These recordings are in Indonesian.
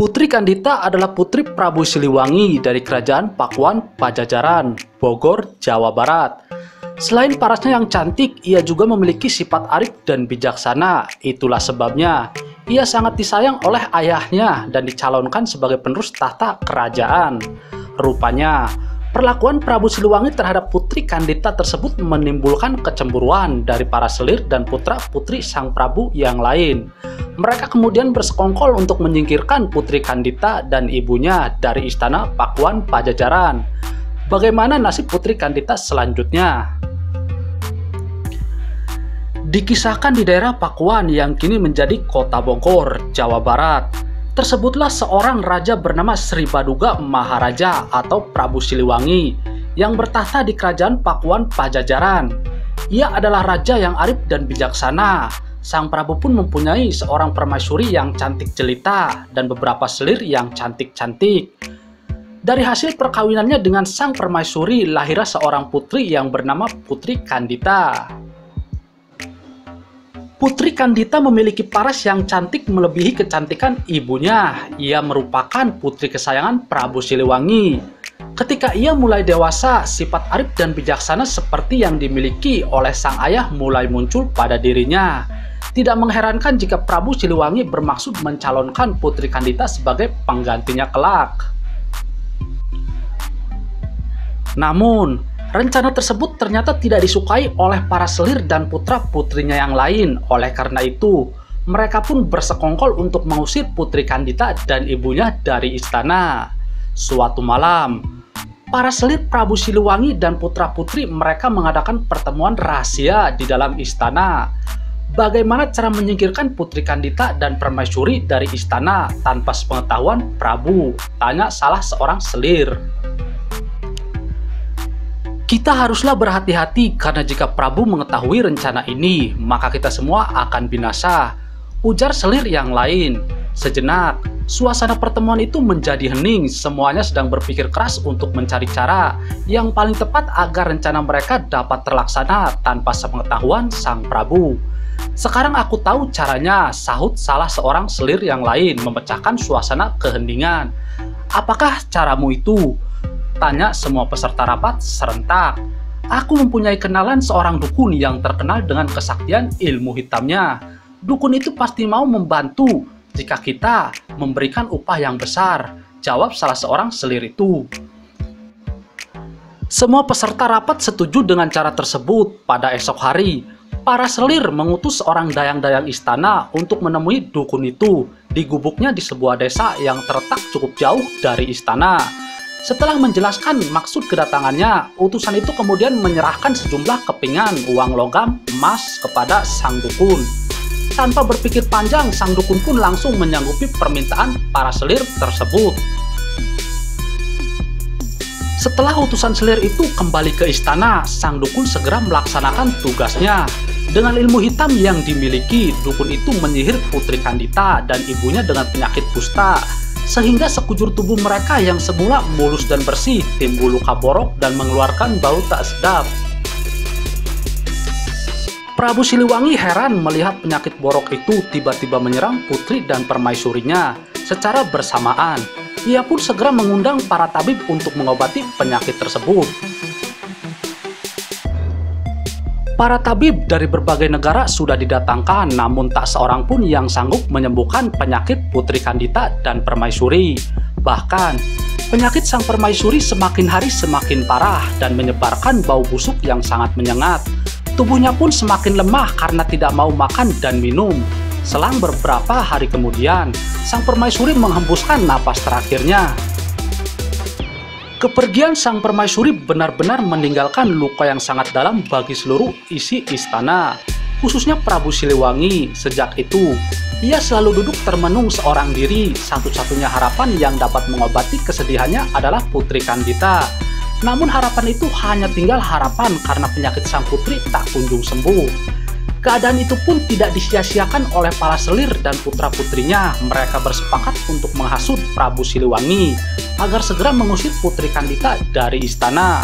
Putri Kandita adalah putri Prabu Siliwangi dari Kerajaan Pakuan Pajajaran, Bogor, Jawa Barat. Selain parasnya yang cantik, ia juga memiliki sifat arif dan bijaksana. Itulah sebabnya ia sangat disayang oleh ayahnya dan dicalonkan sebagai penerus tahta kerajaan. Rupanya, perlakuan Prabu Siliwangi terhadap Putri Kandita tersebut menimbulkan kecemburuan dari para selir dan putra-putri sang Prabu yang lain. Mereka kemudian bersekongkol untuk menyingkirkan Putri Kandita dan ibunya dari istana Pakuan Pajajaran. Bagaimana nasib Putri Kandita selanjutnya? Dikisahkan di daerah Pakuan yang kini menjadi kota Bogor, Jawa Barat, tersebutlah seorang raja bernama Sri Baduga Maharaja atau Prabu Siliwangi yang bertahta di kerajaan Pakuan Pajajaran. Ia adalah raja yang arif dan bijaksana. Sang Prabu pun mempunyai seorang permaisuri yang cantik jelita dan beberapa selir yang cantik-cantik. Dari hasil perkawinannya dengan sang permaisuri lahirlah seorang putri yang bernama Putri Kandita. Putri Kandita memiliki paras yang cantik melebihi kecantikan ibunya. Ia merupakan putri kesayangan Prabu Siliwangi. Ketika ia mulai dewasa, sifat arif dan bijaksana seperti yang dimiliki oleh sang ayah mulai muncul pada dirinya. Tidak mengherankan jika Prabu Siliwangi bermaksud mencalonkan Putri Kandita sebagai penggantinya kelak. Namun, rencana tersebut ternyata tidak disukai oleh para selir dan putra-putrinya yang lain. Oleh karena itu, mereka pun bersekongkol untuk mengusir Putri Kandita dan ibunya dari istana. Suatu malam, para selir Prabu Siliwangi dan putra-putri mereka mengadakan pertemuan rahasia di dalam istana. Bagaimana cara menyingkirkan Putri Kandita dan permaisuri dari istana tanpa sepengetahuan Prabu? Tanya salah seorang selir. Kita haruslah berhati-hati karena jika Prabu mengetahui rencana ini, maka kita semua akan binasa, ujar selir yang lain. Sejenak, suasana pertemuan itu menjadi hening. Semuanya sedang berpikir keras untuk mencari cara yang paling tepat agar rencana mereka dapat terlaksana tanpa sepengetahuan sang Prabu. Sekarang aku tahu caranya, sahut salah seorang selir yang lain memecahkan suasana keheningan. Apakah caramu itu? Tanya semua peserta rapat serentak. Aku mempunyai kenalan seorang dukun yang terkenal dengan kesaktian ilmu hitamnya. Dukun itu pasti mau membantu jika kita memberikan upah yang besar, jawab salah seorang selir itu. Semua peserta rapat setuju dengan cara tersebut. Pada esok hari, para selir mengutus seorang dayang-dayang istana untuk menemui dukun itu di gubuknya di sebuah desa yang terletak cukup jauh dari istana. Setelah menjelaskan maksud kedatangannya, utusan itu kemudian menyerahkan sejumlah kepingan uang logam emas kepada sang dukun. Tanpa berpikir panjang, sang dukun pun langsung menyanggupi permintaan para selir tersebut. Setelah utusan selir itu kembali ke istana, sang dukun segera melaksanakan tugasnya. Dengan ilmu hitam yang dimiliki, dukun itu menyihir Putri Kandita dan ibunya dengan penyakit kusta, sehingga sekujur tubuh mereka yang semula mulus dan bersih timbul luka borok dan mengeluarkan bau tak sedap. Prabu Siliwangi heran melihat penyakit borok itu tiba-tiba menyerang putri dan permaisurinya secara bersamaan. Ia pun segera mengundang para tabib untuk mengobati penyakit tersebut. Para tabib dari berbagai negara sudah didatangkan, namun tak seorang pun yang sanggup menyembuhkan penyakit Putri Kandita dan permaisuri. Bahkan, penyakit sang permaisuri semakin hari semakin parah dan menyebarkan bau busuk yang sangat menyengat. Tubuhnya pun semakin lemah karena tidak mau makan dan minum. Selang beberapa hari kemudian, sang permaisuri menghembuskan napas terakhirnya. Kepergian sang permaisuri benar-benar meninggalkan luka yang sangat dalam bagi seluruh isi istana, khususnya Prabu Siliwangi. Sejak itu, ia selalu duduk termenung seorang diri. Satu-satunya harapan yang dapat mengobati kesedihannya adalah Putri Kandita. Namun harapan itu hanya tinggal harapan karena penyakit sang putri tak kunjung sembuh. Keadaan itu pun tidak disia-siakan oleh para selir dan putra-putrinya. Mereka bersepakat untuk menghasut Prabu Siliwangi agar segera mengusir Putri Kandita dari istana.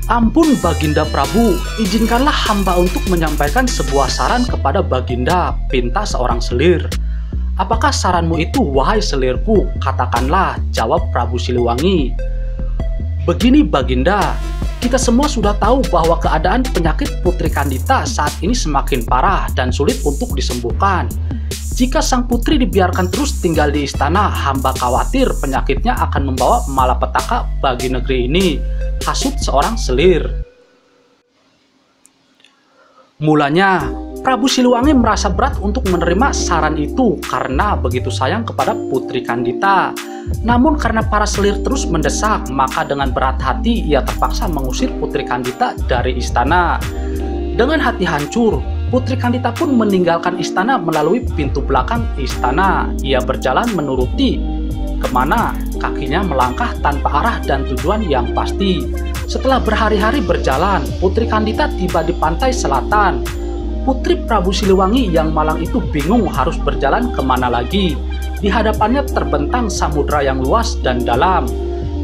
Ampun Baginda Prabu, izinkanlah hamba untuk menyampaikan sebuah saran kepada Baginda, pinta seorang selir. Apakah saranmu itu, wahai selirku? Katakanlah, jawab Prabu Siliwangi. Begini Baginda, kita semua sudah tahu bahwa keadaan penyakit Putri Kandita saat ini semakin parah dan sulit untuk disembuhkan. Jika sang putri dibiarkan terus tinggal di istana, hamba khawatir penyakitnya akan membawa malapetaka bagi negeri ini, hasut seorang selir. Mulanya, Prabu Siliwangi merasa berat untuk menerima saran itu karena begitu sayang kepada Putri Kandita. Namun karena para selir terus mendesak, maka dengan berat hati ia terpaksa mengusir Putri Kandita dari istana. Dengan hati hancur, Putri Kandita pun meninggalkan istana melalui pintu belakang istana. Ia berjalan menuruti kemana kakinya melangkah tanpa arah dan tujuan yang pasti. Setelah berhari-hari berjalan, Putri Kandita tiba di pantai selatan. Putri Prabu Siliwangi yang malang itu bingung harus berjalan kemana lagi. Di hadapannya terbentang samudra yang luas dan dalam.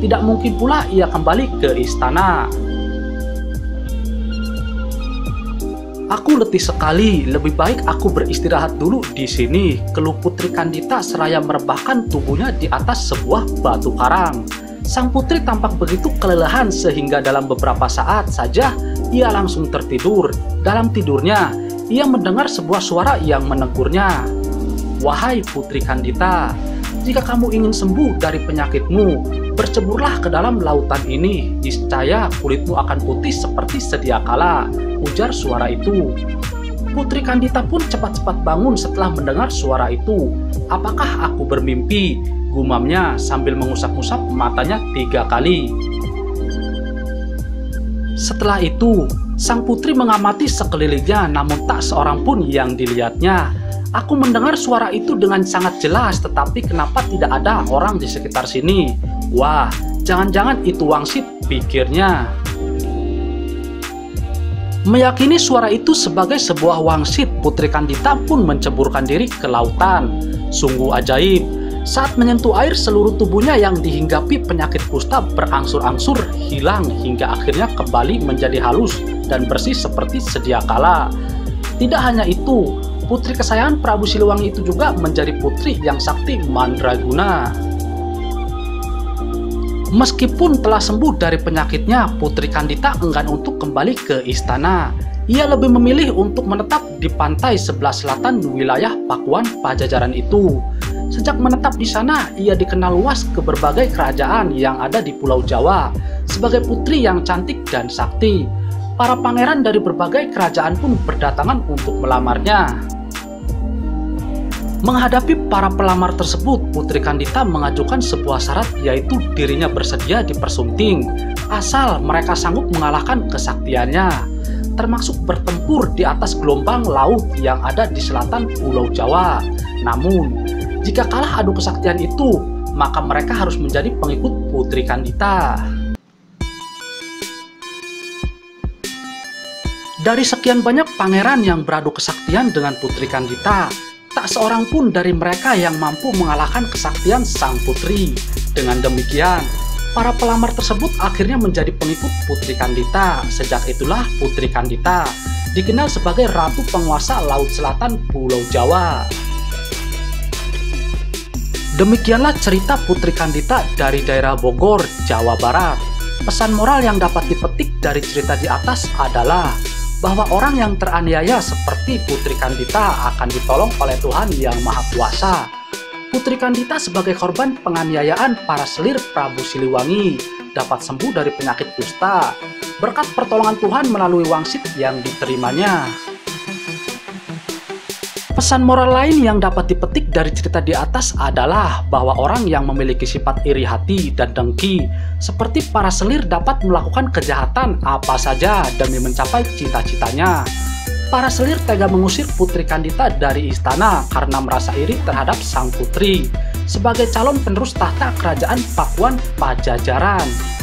Tidak mungkin pula ia kembali ke istana. Aku letih sekali, lebih baik aku beristirahat dulu di sini, keluh Putri Kandita seraya merebahkan tubuhnya di atas sebuah batu karang. Sang putri tampak begitu kelelahan sehingga dalam beberapa saat saja ia langsung tertidur. Dalam tidurnya, ia mendengar sebuah suara yang menegurnya. Wahai Putri Kandita, jika kamu ingin sembuh dari penyakitmu, berceburlah ke dalam lautan ini. Niscaya kulitmu akan putih seperti sedia kala, ujar suara itu. Putri Kandita pun cepat-cepat bangun setelah mendengar suara itu. Apakah aku bermimpi? Gumamnya sambil mengusap-usap matanya 3 kali. Setelah itu, sang putri mengamati sekelilingnya, namun tak seorang pun yang dilihatnya. Aku mendengar suara itu dengan sangat jelas, tetapi kenapa tidak ada orang di sekitar sini? Wah, jangan-jangan itu Wangsit, pikirnya. Meyakini suara itu sebagai sebuah wangsit, Putri Kandita pun menceburkan diri ke lautan. Sungguh ajaib, saat menyentuh air seluruh tubuhnya yang dihinggapi penyakit kusta berangsur-angsur hilang hingga akhirnya kembali menjadi halus dan bersih seperti sedia kala. Tidak hanya itu, putri kesayangan Prabu Siliwangi itu juga menjadi putri yang sakti mandraguna. Meskipun telah sembuh dari penyakitnya, Putri Kandita enggan untuk kembali ke istana. Ia lebih memilih untuk menetap di pantai sebelah selatan wilayah Pakuan Pajajaran itu. Sejak menetap di sana, ia dikenal luas ke berbagai kerajaan yang ada di Pulau Jawa sebagai putri yang cantik dan sakti. Para pangeran dari berbagai kerajaan pun berdatangan untuk melamarnya. Menghadapi para pelamar tersebut, Putri Kandita mengajukan sebuah syarat, yaitu dirinya bersedia dipersunting asal mereka sanggup mengalahkan kesaktiannya, termasuk bertempur di atas gelombang laut yang ada di selatan Pulau Jawa. Namun, jika kalah adu kesaktian itu, maka mereka harus menjadi pengikut Putri Kandita. Dari sekian banyak pangeran yang beradu kesaktian dengan Putri Kandita, tak seorang pun dari mereka yang mampu mengalahkan kesaktian sang putri. Dengan demikian, para pelamar tersebut akhirnya menjadi pengikut Putri Kandita. Sejak itulah Putri Kandita dikenal sebagai Ratu Penguasa Laut Selatan Pulau Jawa. Demikianlah cerita Putri Kandita dari daerah Bogor, Jawa Barat. Pesan moral yang dapat dipetik dari cerita di atas adalah bahwa orang yang teraniaya seperti Putri Kandita akan ditolong oleh Tuhan Yang Maha Kuasa. Putri Kandita sebagai korban penganiayaan para selir Prabu Siliwangi dapat sembuh dari penyakit kusta berkat pertolongan Tuhan melalui wangsit yang diterimanya. Pesan moral lain yang dapat dipetik dari cerita di atas adalah bahwa orang yang memiliki sifat iri hati dan dengki seperti para selir dapat melakukan kejahatan apa saja demi mencapai cita-citanya. Para selir tega mengusir Putri Kandita dari istana karena merasa iri terhadap sang putri sebagai calon penerus tahta kerajaan Pakuan Pajajaran.